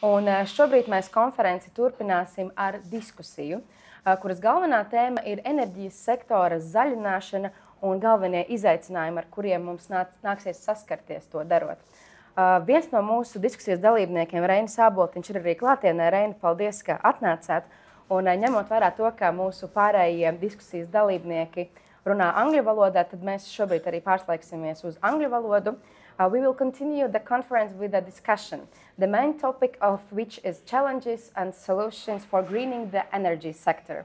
Un šobrīd mēs konferenci turpināsim ar diskusiju, kuras galvenā tēma ir enerģijas sektora zaļināšana un galvenie izaicinājumi, ar kuriem mums nāksies saskarties to darot. Viens no mūsu diskusijas dalībniekiem, Reinis Āboltiņš, ir arī klātienē. Reini, paldies, ka atnācāt. Un ņemot vērā to, ka mūsu pārējie diskusijas dalībnieki runā angļu valodā, tad mēs šobrīd arī pārslēgsimies uz angļu valodu. We will continue the conference with a discussion, the main topic of which is challenges and solutions for greening the energy sector.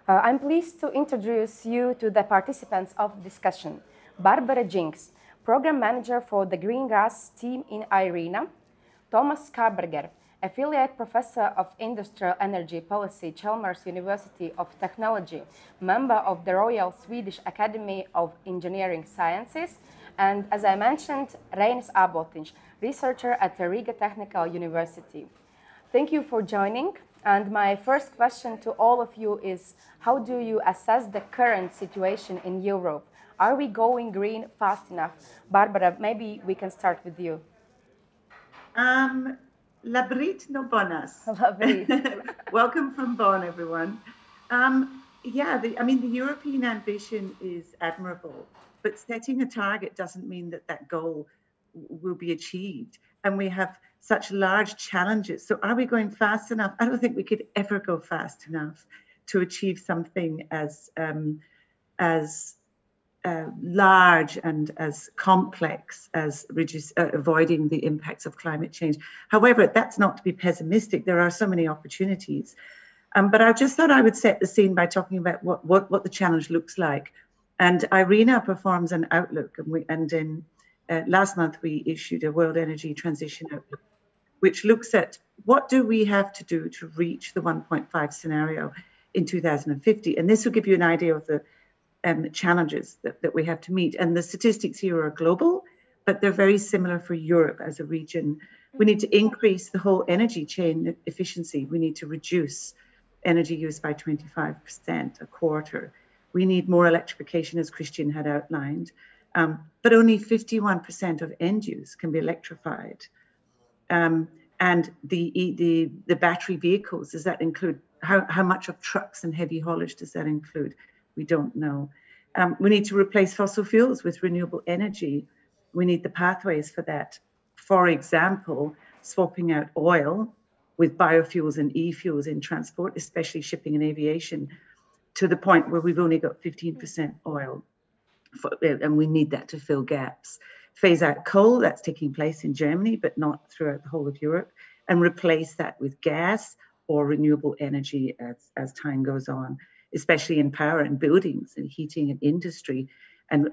I'm pleased to introduce you to the participants of the discussion. Barbara Jinks, Program Manager for the Green Gas team in IRENA. Tomas Kåberger, Affiliate Professor of Industrial Energy Policy, Chalmers Technology, member of the Royal Swedish Academy of Engineering Sciences, and, as I mentioned, Reinis Āboltiņš, researcher at the Riga Technical University. Thank you for joining. And my first question to all of you is, how do you assess the current situation in Europe? Are we going green fast enough? Barbara, maybe we can start with you. Labrit no bonas. Labrit. Welcome from Bonn, everyone. The European ambition is admirable. But setting a target doesn't mean that that goal will be achieved. And we have such large challenges. So are we going fast enough? I don't think we could ever go fast enough to achieve something as large and as complex as avoiding the impacts of climate change. However, that's not to be pessimistic. There are so many opportunities. But I just thought I would set the scene by talking about what the challenge looks like. And IRENA performs an outlook, last month we issued a World Energy Transition Outlook, which looks at what do we have to do to reach the 1.5 scenario in 2050. And this will give you an idea of the challenges that we have to meet. And the statistics here are global, but they're very similar for Europe as a region. We need to increase the whole energy chain efficiency. We need to reduce energy use by 25%, a quarter. We need more electrification, as Christian had outlined, but only 51% of end use can be electrified. And the battery vehicles, does that include, how much of trucks and heavy haulage does that include? We don't know. We need to replace fossil fuels with renewable energy. We need the pathways for that. For example, swapping out oil with biofuels and e-fuels in transport, especially shipping and aviation, to the point where we've only got 15% oil, and we need that to fill gaps. Phase out coal, that's taking place in Germany, but not throughout the whole of Europe, and replace that with gas or renewable energy as time goes on, especially in power and buildings and heating and industry. And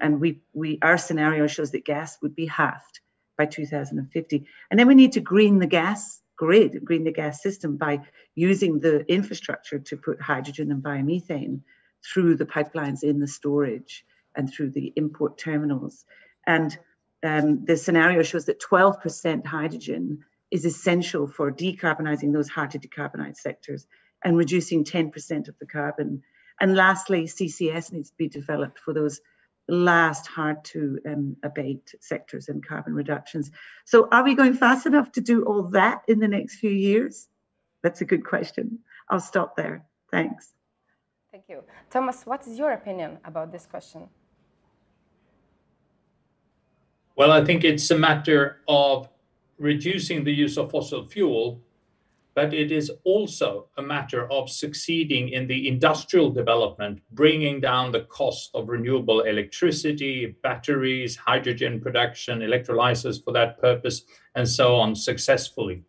our scenario shows that gas would be halved by 2050. And then we need to green the gas grid, green the gas system by using the infrastructure to put hydrogen and biomethane through the pipelines in the storage and through the import terminals. And the scenario shows that 12% hydrogen is essential for decarbonizing those hard to decarbonize sectors and reducing 10% of the carbon. And lastly, CCS needs to be developed for those last hard to abate sectors and carbon reductions. So are we going fast enough to do all that in the next few years? That's a good question. I'll stop there. Thanks. Thank you. Thomas, what is your opinion about this question? Well, I think it's a matter of reducing the use of fossil fuel, but it is also a matter of succeeding in the industrial development, bringing down the cost of renewable electricity, batteries, hydrogen production, electrolyzers for that purpose, and so on successfully.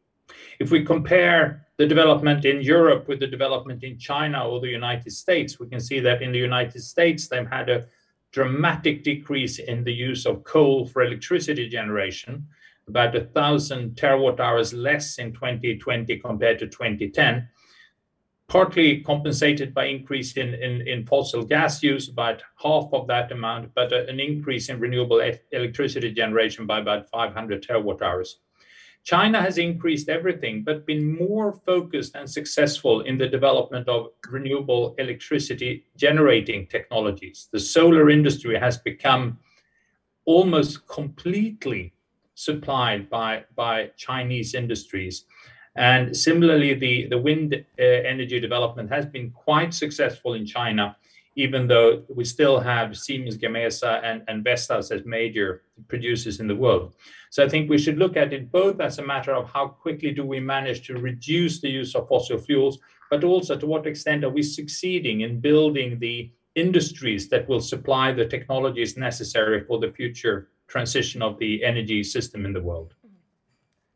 If we compare the development in Europe with the development in China or the United States, we can see that in the United States, they've had a dramatic decrease in the use of coal for electricity generation, about 1,000 terawatt hours less in 2020 compared to 2010, partly compensated by increase in fossil gas use, about half of that amount, but an increase in renewable electricity generation by about 500 terawatt hours. China has increased everything, but been more focused and successful in the development of renewable electricity generating technologies. The solar industry has become almost completely supplied by Chinese industries. And similarly, the wind energy development has been quite successful in China, even though we still have Siemens Gamesa and Vestas as major producers in the world. So I think we should look at it both as a matter of how quickly do we manage to reduce the use of fossil fuels, but also to what extent are we succeeding in building the industries that will supply the technologies necessary for the future transition of the energy system in the world.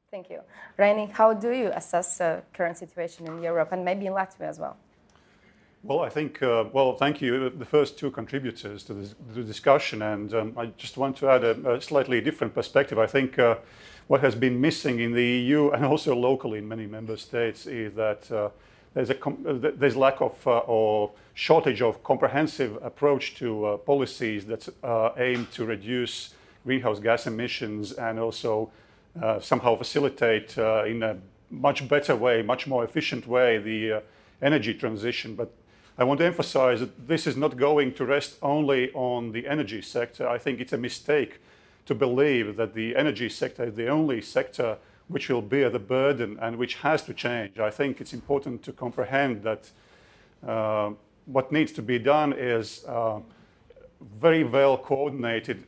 Thank you. Reinis, how do you assess the current situation in Europe and maybe in Latvia as well? Well, I think, thank you, the first two contributors to the discussion. And I just want to add a slightly different perspective. I think what has been missing in the EU and also locally in many member states is that there's lack of or shortage of comprehensive approach to policies that aim to reduce greenhouse gas emissions and also somehow facilitate in a much better way, much more efficient way, the energy transition. But I want to emphasize that this is not going to rest only on the energy sector. I think it's a mistake to believe that the energy sector is the only sector which will bear the burden and which has to change. I think it's important to comprehend that what needs to be done is very well coordinated,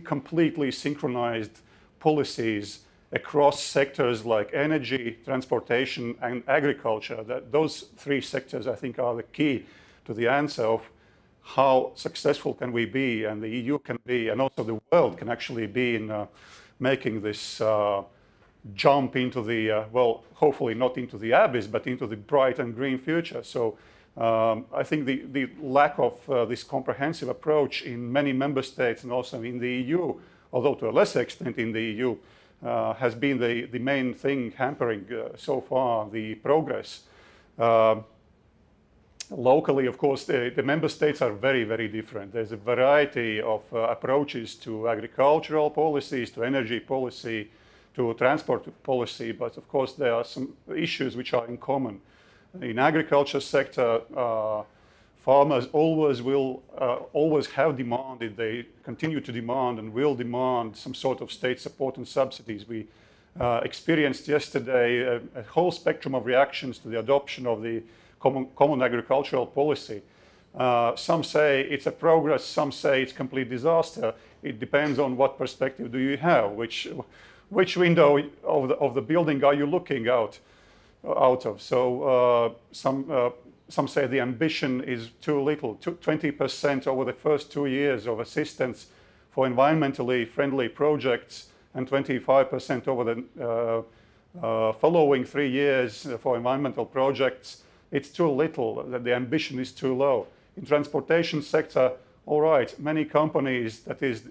completely synchronized policies across sectors like energy, transportation, and agriculture. Those three sectors, I think, are the key to the answer of how successful can we be, and the EU can be, and also the world can actually be in making this jump into the, hopefully not into the abyss, but into the bright and green future. So I think the lack of this comprehensive approach in many member states and also in the EU, although to a lesser extent in the EU, has been the main thing hampering so far the progress. Locally, of course, the member states are very, very different. There's a variety of approaches to agricultural policies, to energy policy, to transport policy, but of course there are some issues which are in common. In agriculture sector, farmers always have demanded, they continue to demand and will demand some sort of state support and subsidies. We experienced yesterday a whole spectrum of reactions to the adoption of the common agricultural policy. Some say it's a progress, some say it's complete disaster. It depends on what perspective do you have, which window of the building are you looking out of. So some say the ambition is too little, 20% over the first 2 years of assistance for environmentally friendly projects and 25% over the following 3 years for environmental projects. It's too little, the ambition is too low. In transportation sector, all right, many companies, that is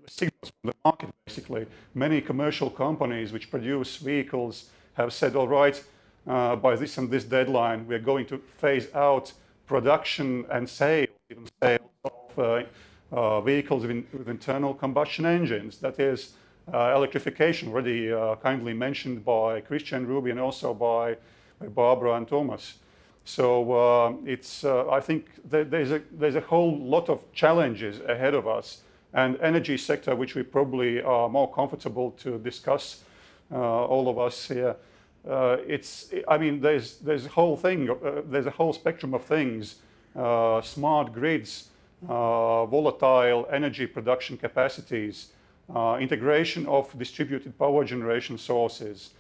signals from the market basically, many commercial companies which produce vehicles have said, all right, by this and this deadline, we're going to phase out production and sale of vehicles with internal combustion engines. That is electrification, already kindly mentioned by Christian, Ruby, and also by Barbara and Tomas. So I think there's a whole lot of challenges ahead of us, and energy sector, which we probably are more comfortable to discuss, all of us here. There's a whole thing, there's a whole spectrum of things, smart grids, volatile energy production capacities, integration of distributed power generation sources,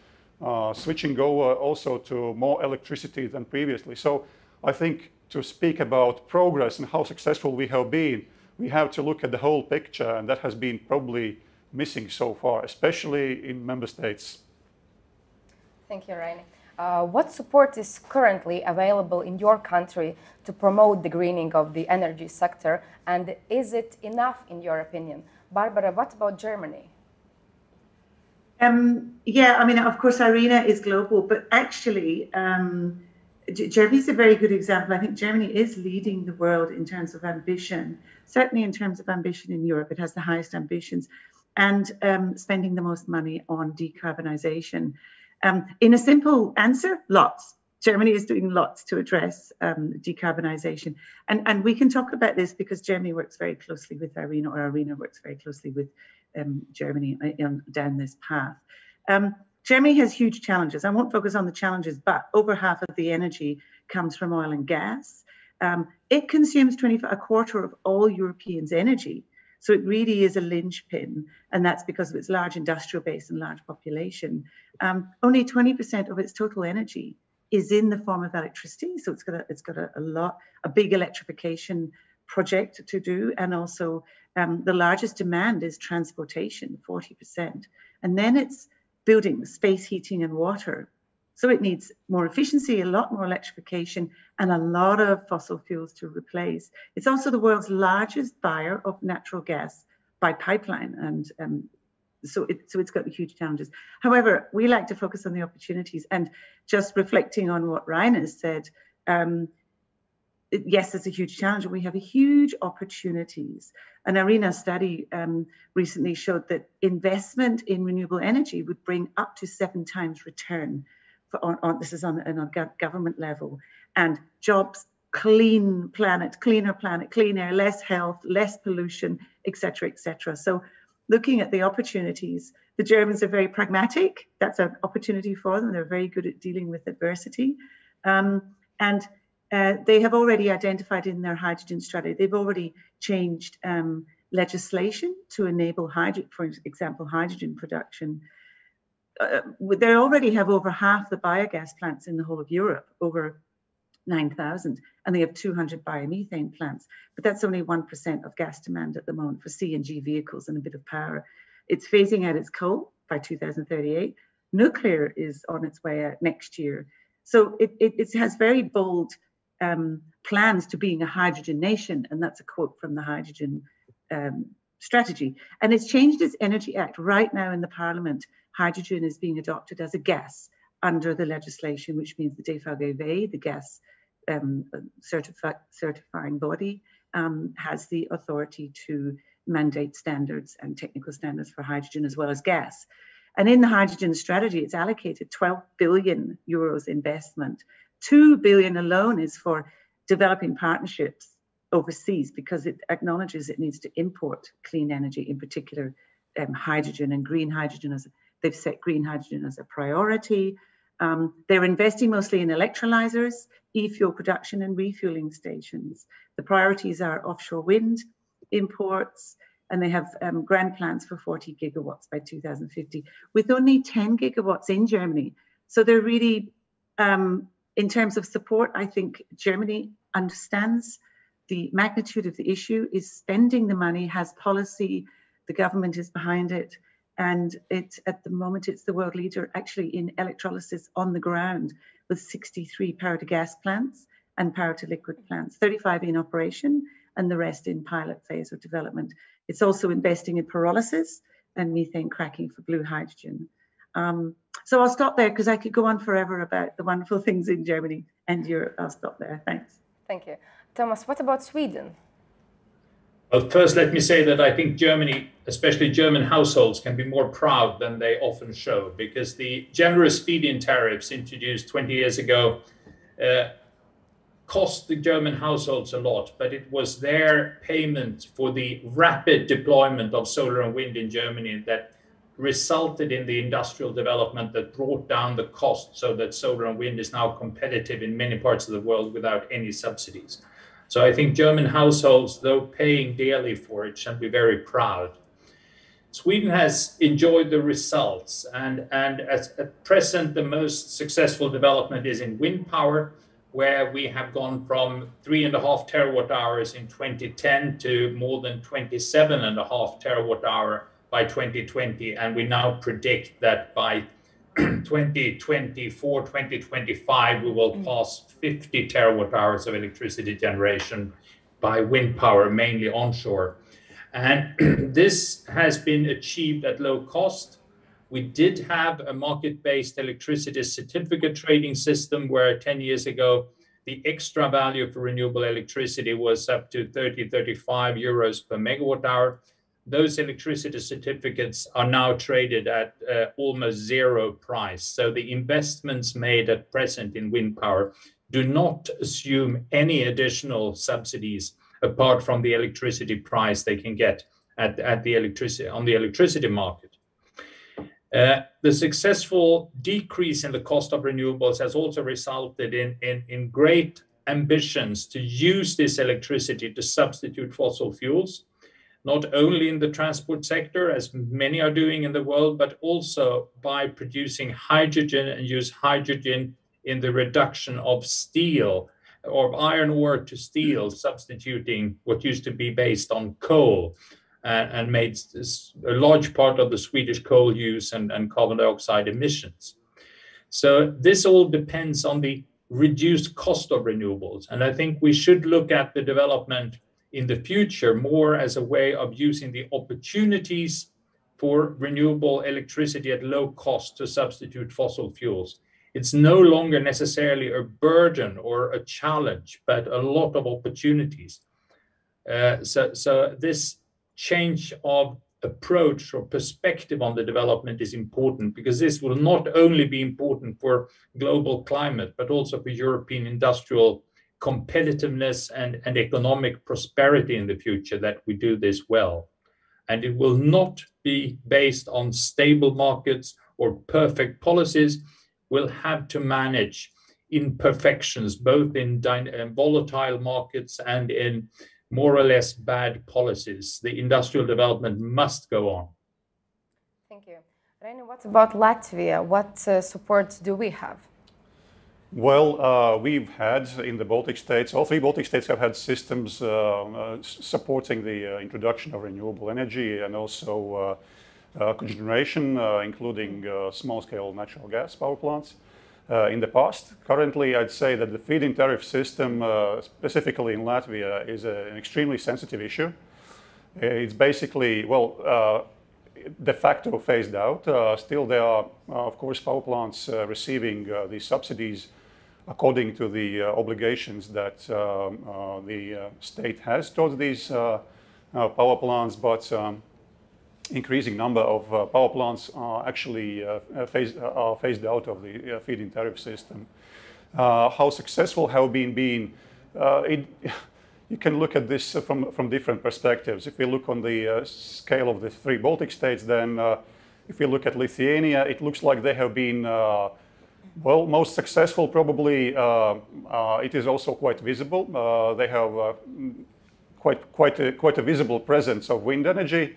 switching over also to more electricity than previously. So I think to speak about progress and how successful we have been, we have to look at the whole picture, and that has been probably missing so far, especially in member states. Thank you, Reinis. What support is currently available in your country to promote the greening of the energy sector, and is it enough in your opinion? Barbara, what about Germany? Of course, IRENA is global, but actually, Germany is a very good example. I think Germany is leading the world in terms of ambition, certainly in terms of ambition in Europe. It has the highest ambitions and spending the most money on decarbonization. In a simple answer, lots. Germany is doing lots to address decarbonization. And we can talk about this because Germany works very closely with IRENA, or IRENA works very closely with Germany down this path. Germany has huge challenges. I won't focus on the challenges, but over half of the energy comes from oil and gas. It consumes a quarter of all Europeans' energy. So it really is a linchpin, and that's because of its large industrial base and large population. Only 20% of its total energy is in the form of electricity. So it's got a big electrification project to do. And also the largest demand is transportation, 40%. And then it's buildings, space heating and water. So it needs more efficiency, a lot more electrification, and a lot of fossil fuels to replace. It's also the world's largest buyer of natural gas by pipeline. And so it's got huge challenges. However, we like to focus on the opportunities, and just reflecting on what Reinis said, yes, there's a huge challenge, and we have huge opportunities. An IRENA study recently showed that investment in renewable energy would bring up to 7 times return. This is on a government level, and jobs, cleaner planet, clean air, less health, less pollution, etc., etc. So looking at the opportunities, the Germans are very pragmatic. That's an opportunity for them. They're very good at dealing with adversity. And they have already identified in their hydrogen strategy, they've already changed legislation to enable, for example, hydrogen production. They already have over half the biogas plants in the whole of Europe, over 9,000, and they have 200 biomethane plants. But that's only 1% of gas demand at the moment for CNG vehicles and a bit of power. It's phasing out its coal by 2038. Nuclear is on its way out next year. So it has very bold plans to being a hydrogen nation, and that's a quote from the hydrogen strategy. And it's changed its Energy Act. Right now in the Parliament, hydrogen is being adopted as a gas under the legislation, which means the DVGV, the gas certifying body, has the authority to mandate standards and technical standards for hydrogen as well as gas. And in the hydrogen strategy, it's allocated 12 billion euros investment. 2 billion alone is for developing partnerships overseas, because it acknowledges it needs to import clean energy, in particular hydrogen and green hydrogen. They've set green hydrogen as a priority. They're investing mostly in electrolyzers, e-fuel production and refueling stations. The priorities are offshore wind, imports, and they have grand plans for 40 gigawatts by 2050, with only 10 gigawatts in Germany. So they're really, in terms of support, I think Germany understands the magnitude of the issue, is spending the money, has policy, the government is behind it. And at the moment, it's the world leader actually in electrolysis on the ground, with 63 power-to-gas plants and power-to-liquid plants, 35 in operation and the rest in pilot phase of development. It's also investing in pyrolysis and methane cracking for blue hydrogen. So I'll stop there, because I could go on forever about the wonderful things in Germany and Europe. I'll stop there. Thanks. Thank you. Thomas, what about Sweden? Well, first, let me say that I think Germany, especially German households, can be more proud than they often show, because the generous feed-in tariffs introduced 20 years ago cost the German households a lot, but it was their payment for the rapid deployment of solar and wind in Germany that resulted in the industrial development that brought down the cost, so that solar and wind is now competitive in many parts of the world without any subsidies. So I think German households, though paying dearly for it, should be very proud. Sweden has enjoyed the results, and at present the most successful development is in wind power, where we have gone from 3.5 terawatt hours in 2010 to more than 27.5 terawatt hour by 2020, and we now predict that by 2024, 2025, we will pass 50 terawatt hours of electricity generation by wind power, mainly onshore. And this has been achieved at low cost. We did have a market-based electricity certificate trading system where 10 years ago, the extra value for renewable electricity was up to 35 euros per megawatt hour. Those electricity certificates are now traded at almost zero price. So the investments made at present in wind power do not assume any additional subsidies apart from the electricity price they can get on the electricity market. The successful decrease in the cost of renewables has also resulted in great ambitions to use this electricity to substitute fossil fuels, not only in the transport sector, as many are doing in the world, but also by producing hydrogen and use hydrogen in the reduction of steel or iron ore to steel, substituting what used to be based on coal. And made a large part of the Swedish coal use and carbon dioxide emissions. So this all depends on the reduced cost of renewables. And I think we should look at the development in the future more as a way of using the opportunities for renewable electricity at low cost to substitute fossil fuels. It's no longer necessarily a burden or a challenge, but a lot of opportunities. So this change of approach or perspective on the development is important, because this will not only be important for global climate, but also for European industrial competitiveness and economic prosperity in the future, that we do this well. And it will not be based on stable markets or perfect policies. We'll have to manage imperfections, both in volatile markets and in more or less bad policies. The industrial development must go on. Thank you. Reinis, what about Latvia? What support do we have? Well, we've had in the Baltic states, all three Baltic states have had systems supporting the introduction of renewable energy and also cogeneration, including small-scale natural gas power plants. In the past. Currently, I'd say that the feed-in tariff system, specifically in Latvia, is an extremely sensitive issue. It's basically, de facto phased out. Still, there are, of course, power plants receiving these subsidies according to the obligations that the state has towards these power plants, but increasing number of power plants are actually phased out of the feed-in tariff system. How successful have been? You can look at this from different perspectives. If we look on the scale of the three Baltic states, then if we look at Lithuania, it looks like they have been most successful. Probably it is also quite visible. They have quite a visible presence of wind energy.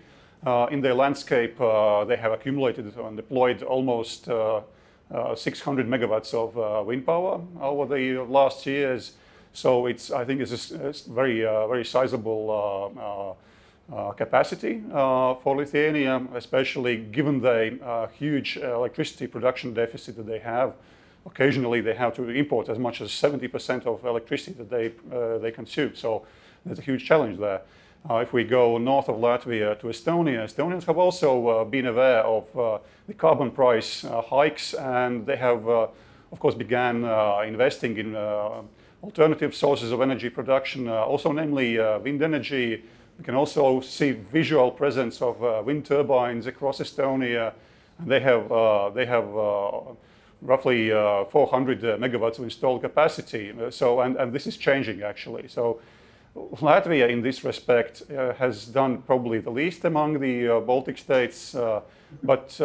In their landscape, they have accumulated and deployed almost 600 megawatts of wind power over the last years. So I think it's a very sizable capacity for Lithuania, especially given the huge electricity production deficit that they have. Occasionally, they have to import as much as 70% of electricity that they consume. So there's a huge challenge there. If we go north of Latvia to Estonia, Estonians have also been aware of the carbon price hikes, and they have, of course, began investing in alternative sources of energy production, also namely wind energy. We can also see visual presence of wind turbines across Estonia. They have roughly 400 megawatts of installed capacity. And this is changing actually. So Latvia, in this respect, has done probably the least among the Baltic states. But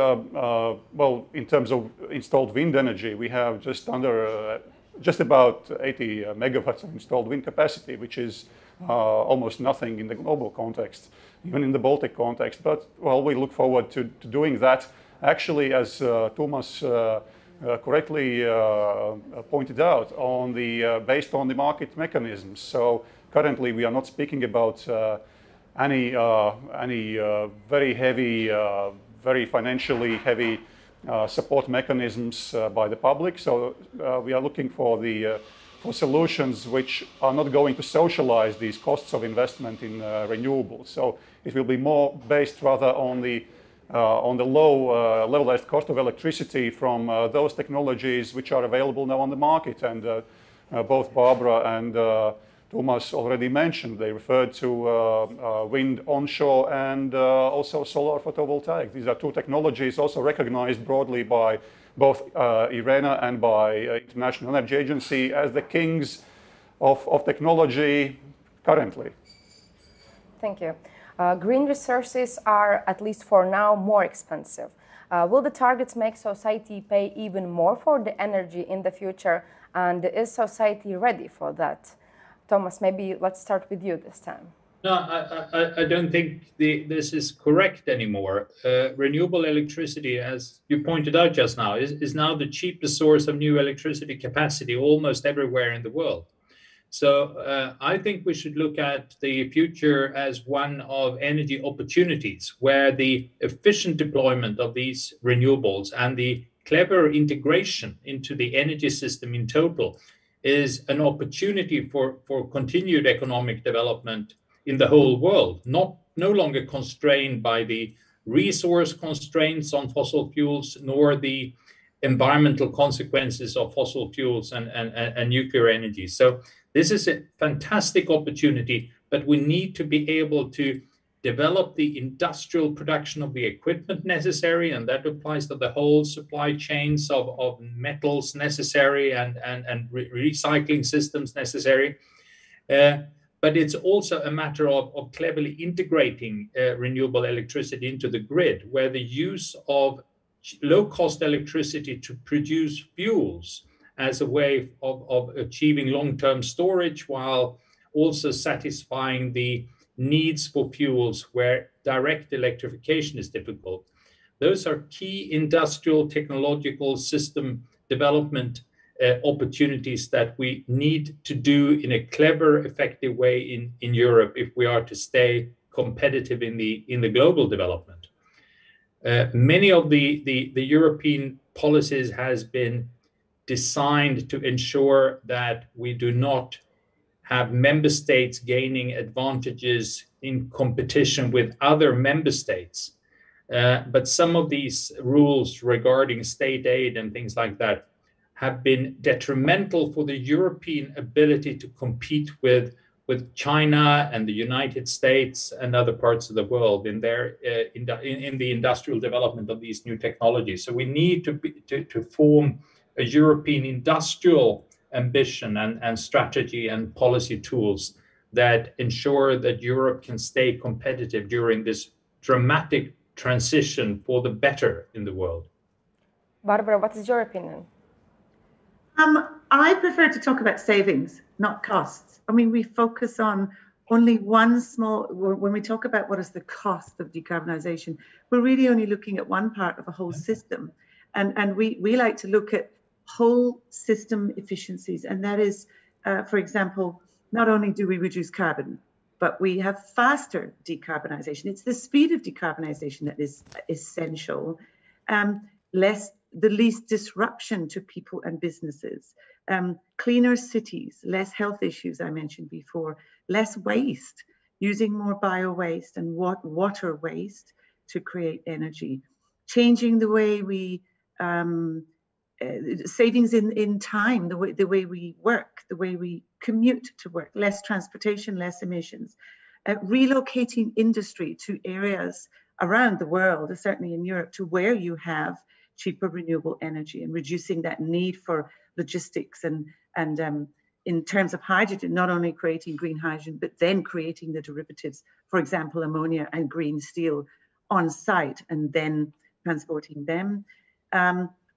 in terms of installed wind energy, we have just about 80 megawatts of installed wind capacity, which is almost nothing in the global context, even in the Baltic context. But we look forward to doing that. Actually, as Tomas correctly pointed out, based on the market mechanisms. So currently, we are not speaking about any very heavy, very financially heavy support mechanisms by the public. So we are looking for solutions which are not going to socialize these costs of investment in renewables. So it will be more based rather on the low levelized cost of electricity from those technologies which are available now on the market. And both Barbara and Tomas already mentioned, they referred to wind onshore and also solar photovoltaic. These are two technologies also recognized broadly by both IRENA and by International Energy Agency as the kings of technology currently. Thank you. Green resources are, at least for now, more expensive. Will the targets make society pay even more for the energy in the future? And is society ready for that? Thomas, maybe let's start with you this time. No, I don't think this is correct anymore. Renewable electricity, as you pointed out just now, is now the cheapest source of new electricity capacity almost everywhere in the world. So I think we should look at the future as one of energy opportunities, where the efficient deployment of these renewables and the clever integration into the energy system in total is an opportunity for continued economic development in the whole world, no longer constrained by the resource constraints on fossil fuels, nor the environmental consequences of fossil fuels and nuclear energy. So this is a fantastic opportunity, but we need to be able to develop the industrial production of the equipment necessary, and that applies to the whole supply chains of metals necessary and recycling systems necessary. But it's also a matter of cleverly integrating renewable electricity into the grid, where the use of low-cost electricity to produce fuels as a way of achieving long-term storage, while also satisfying the needs for fuels where direct electrification is difficult. Those are key industrial technological system development opportunities that we need to do in a clever, effective way in Europe if we are to stay competitive in the global development. Many of the European policies has been designed to ensure that we do not have member states gaining advantages in competition with other member states. But some of these rules regarding state aid and things like that have been detrimental for the European ability to compete with China and the United States and other parts of the world in their in the industrial development of these new technologies. So we need to form a European industrial ambition and strategy and policy tools that ensure that Europe can stay competitive during this dramatic transition for the better in the world. Barbara, what is your opinion? I prefer to talk about savings, not costs. I mean, we focus on only one small, when we talk about what is the cost of decarbonization, we're really only looking at one part of a whole system. And we like to look at whole system efficiencies. And that is, for example, not only do we reduce carbon, but we have faster decarbonization. It's the speed of decarbonization that is essential. The least disruption to people and businesses, cleaner cities, less health issues I mentioned before, less waste, using more bio waste and water waste to create energy, changing the way we, savings in time, the way we work, the way we commute to work, less transportation, less emissions, relocating industry to areas around the world, certainly in Europe, to where you have cheaper renewable energy and reducing that need for logistics and in terms of hydrogen, not only creating green hydrogen, but then creating the derivatives, for example, ammonia and green steel on site and then transporting them.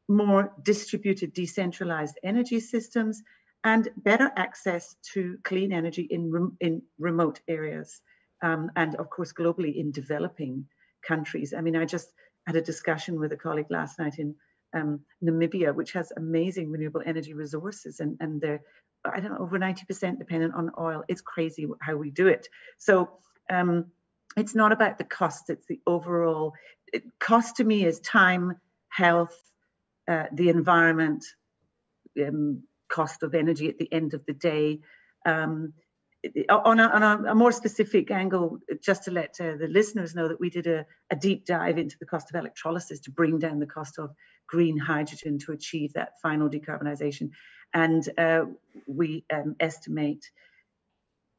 More distributed, decentralized energy systems and better access to clean energy in remote areas and of course globally in developing countries. I mean, I just had a discussion with a colleague last night in Namibia, which has amazing renewable energy resources, and they're, I don't know, over 90% dependent on oil. It's crazy how we do it. So it's not about the cost, it's the overall cost. To me is time, health, the environment, cost of energy at the end of the day. On a more specific angle, just to let the listeners know that we did a deep dive into the cost of electrolysis to bring down the cost of green hydrogen to achieve that final decarbonization. And we estimate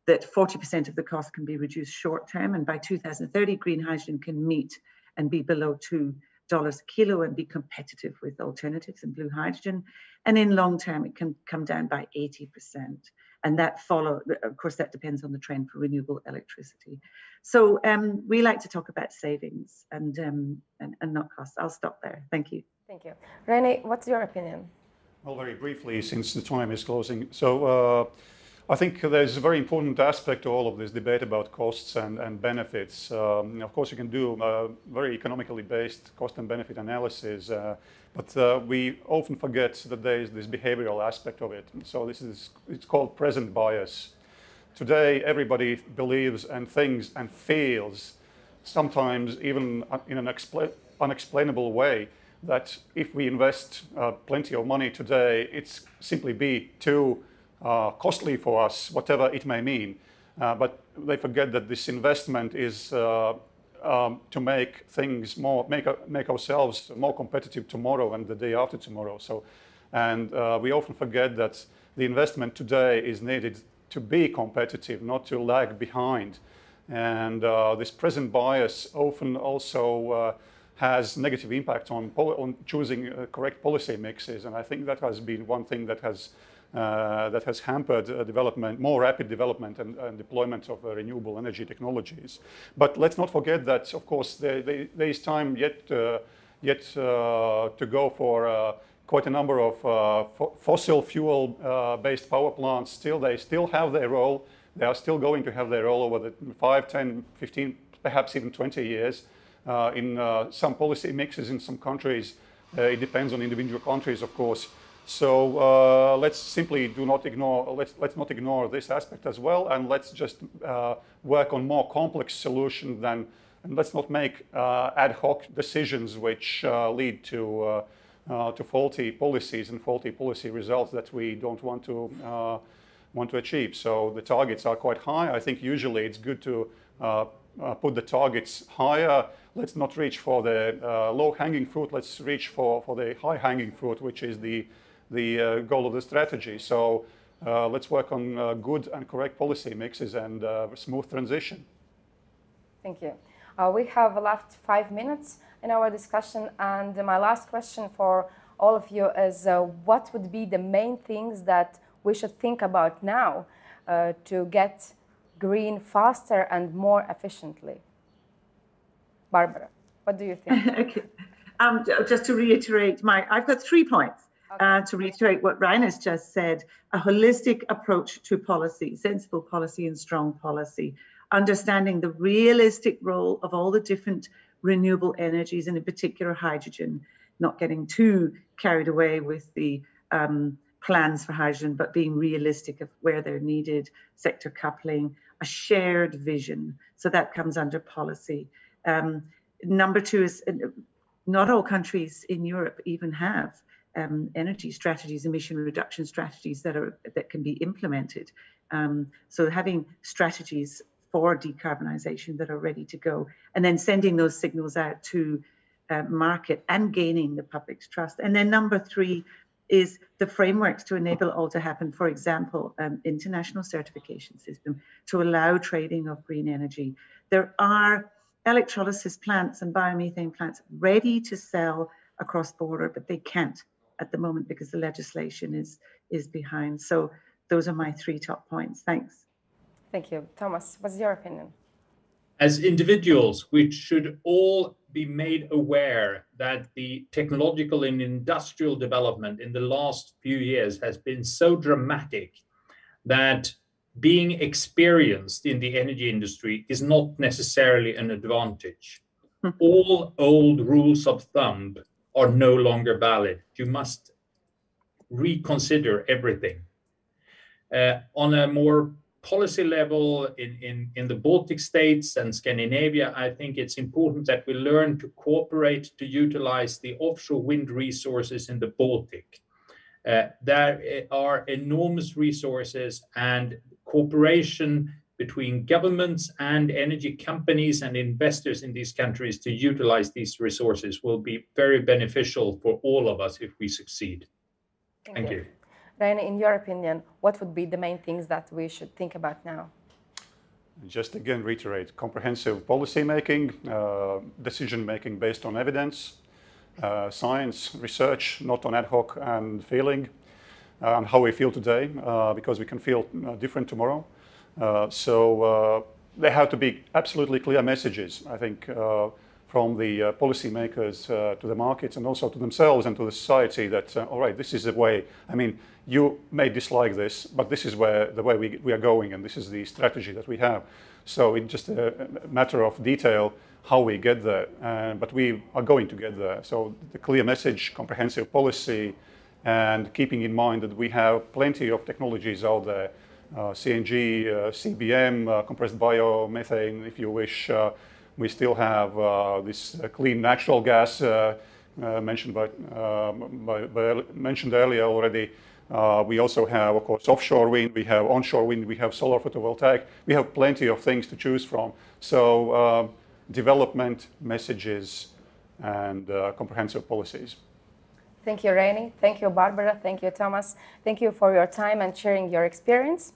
that 40% of the cost can be reduced short term. And by 2030, green hydrogen can meet and be below 2 a kilo and be competitive with alternatives and blue hydrogen. And in long term, it can come down by 80%. And that of course, that depends on the trend for renewable electricity. So we like to talk about savings and not costs. I'll stop there. Thank you. Thank you. Reini, what's your opinion? Well, very briefly, since the time is closing. So I think there's a very important aspect to all of this debate about costs and benefits. Of course, you can do very economically based cost and benefit analysis, but we often forget that there is this behavioral aspect of it. So it's called present bias. Today, everybody believes and thinks and feels, sometimes even in an unexplainable way, that if we invest plenty of money today, it's simply be too costly for us, whatever it may mean. But they forget that this investment is to make things make ourselves more competitive tomorrow and the day after tomorrow. So, and we often forget that the investment today is needed to be competitive, not to lag behind. And this present bias often also has negative impact on choosing correct policy mixes, and I think that has been one thing that has hampered development, more rapid development and deployment of renewable energy technologies. But let's not forget that, of course, there is time yet to go for quite a number of fossil fuel based power plants. They still have their role. They are still going to have their role over the 5, 10, 15, perhaps even 20 years. In some policy mixes in some countries, it depends on individual countries, of course. So let's simply not ignore this aspect as well, and let's just work on more complex solutions and let's not make ad hoc decisions which lead to faulty policies and faulty policy results that we don't want to achieve. So the targets are quite high. I think usually it's good to put the targets higher. Let's not reach for the low-hanging fruit. Let's reach for the high-hanging fruit, which is the goal of the strategy. So let's work on good and correct policy mixes and smooth transition. Thank you. We have left 5 minutes in our discussion, and my last question for all of you is what would be the main things that we should think about now to get green faster and more efficiently? Barbara, what do you think? Okay. Just to reiterate, I've got 3 points. Okay. To reiterate what Reinis just said, a holistic approach to policy, sensible policy and strong policy, understanding the realistic role of all the different renewable energies, and in particular hydrogen, not getting too carried away with the plans for hydrogen, but being realistic of where they're needed, sector coupling, a shared vision. So that comes under policy. Number 2 is not all countries in Europe even have energy strategies, emission reduction strategies that can be implemented. So having strategies for decarbonisation that are ready to go, and then sending those signals out to market and gaining the public's trust. And then number 3 is the frameworks to enable all to happen. For example, international certification system to allow trading of green energy. There are electrolysis plants and biomethane plants ready to sell across border, but they can't at the moment because the legislation is behind. So those are my 3 top points. Thanks. Thank you. Thomas, what's your opinion? As individuals, we should all be made aware that the technological and industrial development in the last few years has been so dramatic that being experienced in the energy industry is not necessarily an advantage. All old rules of thumb are no longer valid. You must reconsider everything. On a more policy level in the Baltic states and Scandinavia, I think it's important that we learn to cooperate to utilize the offshore wind resources in the Baltic. There are enormous resources, and cooperation between governments and energy companies and investors in these countries to utilize these resources will be very beneficial for all of us if we succeed. Thank you. Reini, in your opinion, what would be the main things that we should think about now? Just again reiterate, comprehensive policy making, decision making based on evidence, science, research, not on ad hoc and feeling, and how we feel today, because we can feel different tomorrow. So there have to be absolutely clear messages, I think, from the policymakers to the markets and also to themselves and to the society that, all right, this is the way. I mean, you may dislike this, but this is the way we are going, and this is the strategy that we have. So it's just a matter of detail how we get there, but we are going to get there. So the clear message, comprehensive policy, and keeping in mind that we have plenty of technologies out there, CNG, CBM, compressed biomethane, if you wish. We still have this clean natural gas mentioned earlier already. We also have, of course, offshore wind, we have onshore wind, we have solar photovoltaic. We have plenty of things to choose from. So development, messages, and comprehensive policies. Thank you, Reini. Thank you, Barbara. Thank you, Tomas. Thank you for your time and sharing your experience.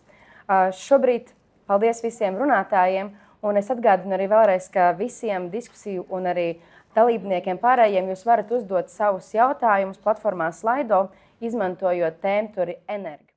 Šobrīd paldies visiem runātājiem, un es atgādinu arī vēlreiz, ka visiem diskusiju un arī dalībniekiem pārējiem jūs varat uzdot savus jautājumus platformā Slido, izmantojot tēmturi enerģētika.